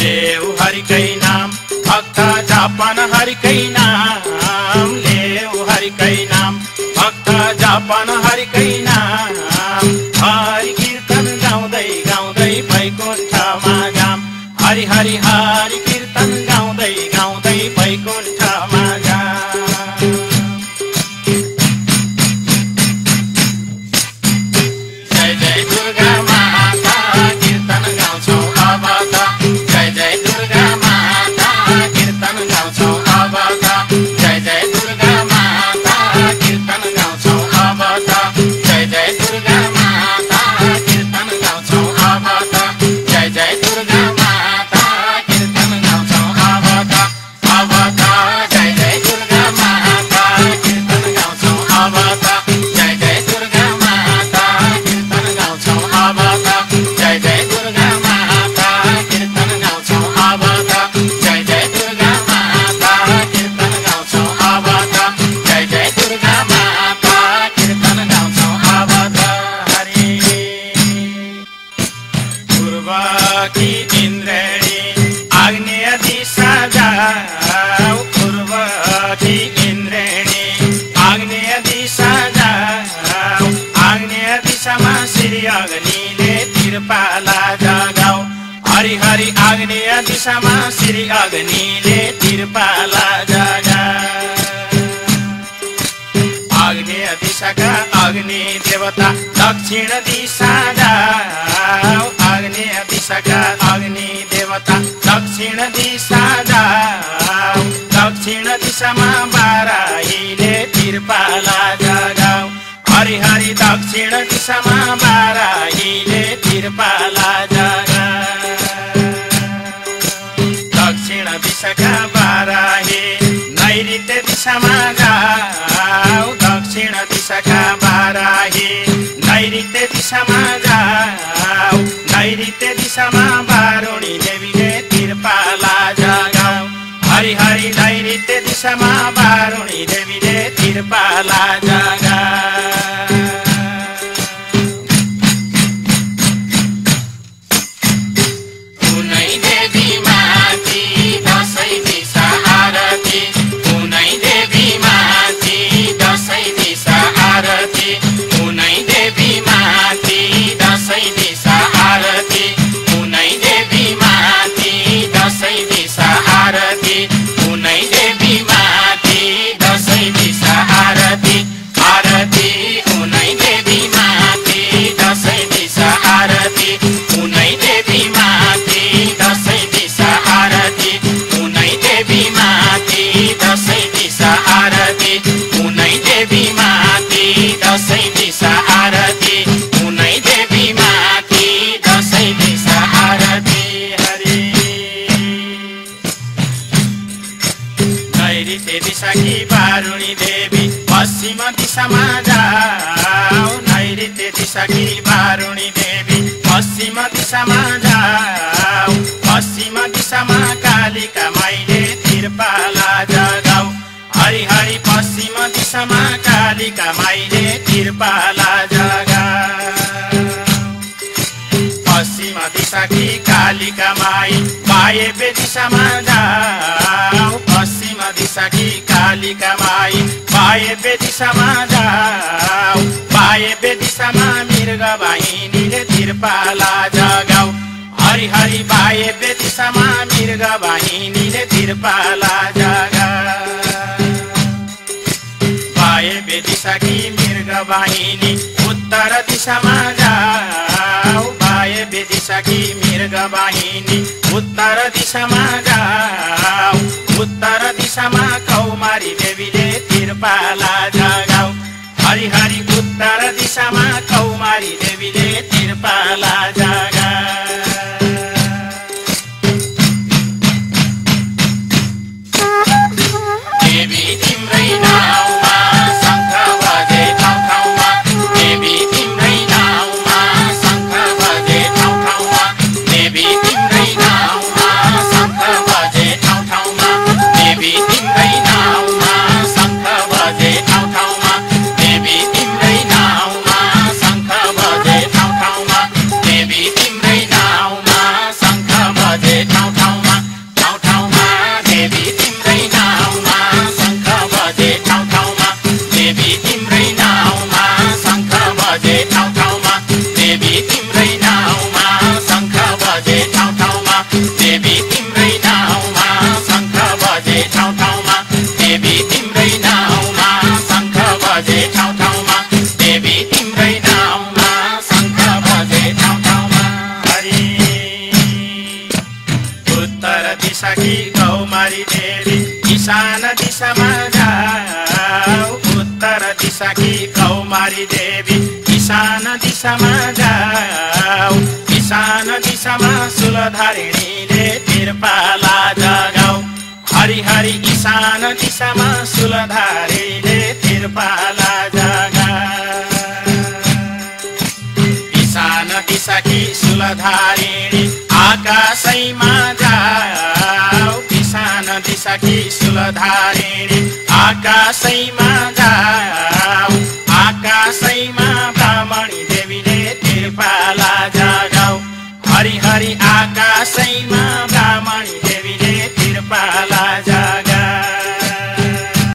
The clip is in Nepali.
लेऊ हरिकै नाम भक्त जपन हरिकै नाम लेऊ हरिकै नाम भक्त जपन हरिकै नाम हरि कीर्तन गाउँदै गाउँदै वैकुण्ठमा जाम हरि हरि हरि कीर्तन गाउँदै गाउँदै वैकुण्ठमा जाम जय जय दुर्गा माता कीर्तन गाउँछौ अब त जय जय दुर्गा माता कीर्तन गाउँछौ अब त जय जय दुर्गा माता कीर्तन गाउँछौ अब त जय जय दुर्गा माता कीर्तन गाउँछौ अब त जय जय दुर्गा माता कीर्तन गाउँछौ अब त जय जय दुर्गा माता कीर्तन गाउँछौ अब त जय जय दुर्गा माता कीर्तन गाउँछौ अब त जय जय दुर्गा माता कीर्तन गाउँछौ अब त जय जय दुर्गा माता कीर्तन गाउँछौ अब त जय जय दुर्गा माता कीर्तन गाउँछौ अब त हरि पूर्वकी इन्द्रेणी आग्नेय दिशा जाऊ पूर्वकी इन्द्रेणी आग्नेय दिशा जाऊ आग्नेय दिशामा श्री अग्निले तिरपाला जगाऊ हरि हरि आग्नेय दिशामा श्री अग्निले तिरपाला जगाऊ आग्नेय दिशाका अग्नि देवता दक्षिण दिशा जाऊ आग्नेय दिशाका अग्नि देवता दक्षिण दिशा जाऊ दक्षिण दिशामा बाराहीले तिरपाला जगाऊ हरि हरि दक्षिण दिशामा बाराहीले तिरपाला जगाऊ दक्षिण दिशाका बाराही नैऋत्य दिशामा जाऊ दक्षिण दिशाका बाराही नैऋत्य दिशामा जाऊ नैऋत्य दिशामा बारुणी देवीले तिरपाला जगाऊ हरि हरि नैऋत्य दिशामा बारुणी देवीले तिरपाला जगाऊ कुनै देवी माथि दसैँ दिशा आरती कुनै देवी माथि दसैँ दिशा आरती कुनै देवी माथि दसैँ दिशा आरती कुनै देवी माथि दसैँ दिशा आरती कुनै देवी माथि दसैँ दिशा आरती आरती कुनै देवी माथि दसैँ दिशा आरती कुनै देवी माथि दसैँ दिशा आरती कुनै देवी माथि दसैँ दिशा आरती कुनै देवी माथि दसैँ दिशा आरती कुनै देवी माथि दसैँ दिशा आरती हरि नैऋत्य दिशाकी बारुणी देवी पश्चिम दिशामा जाऊ नैऋत्य दिशाकी बारुणी देवी पश्चिम दिशामा जाऊ पश्चिम दिशामा कालिका माईले तिरपाला जगाऊ हरि हरि पश्चिम दिशामा कालिका माईले तिरपाला जगाऊ पश्चिम दिशाकी कालिका माई वायव्य दिशामा जाऊ पश्चिम दिशाकी कालिका माई वायव्य दिशामा जाऊ वायव्य दिशामा मृग वाहिनीले तिरपाला जगाऊ हरि हरि वायव्य दिशामा मृग वाहिनीले तिरपाला जगाऊ वायव्य दिशाकी मृग वाहिनी उत्तर दिशामा जाऊ वायव्य दिशाकी मृग वाहिनी उत्तर दिशामा जाऊ उत्तर दिशामा कौमारी देवीले तिरपाला जगाऊ हरि हरि उत्तर दिशामा कौमारी देवीले तिरपाला जगाऊ देवी तिम्रै नाउँमा शङ्ख बजे ठाउँ ठाउँमा देवी तिम्रै नाउँमा शङ्ख बजे ठाउँ ठाउँमा देवी तिम्रै नाउँमा शङ्ख बजे ठाउँ ठाउँमा देवी तिम्रै नाउँमा शङ्ख बजे ठाउँ दिशाकी कौमारी देवी ईशान दिशामा जाऊ उत्तर दिशाकी कौमारी देवी ईशान दिशामा जाऊ ईशान दिशामा शूलधारिणीले तिरपाला जगाऊ हरि हरि ईशान दिशामा शूलधारीले तिरपाला जगाऊ ईशान दिशाकी शूलधारिणी आकाशैमा जाऊ ईशान दिशाकी शूलधारिणी आकाशैमा जाऊ आकाशैमा ब्राह्मणी देवीले तिरपाला जगाऊ हरि हरि आकाशैमा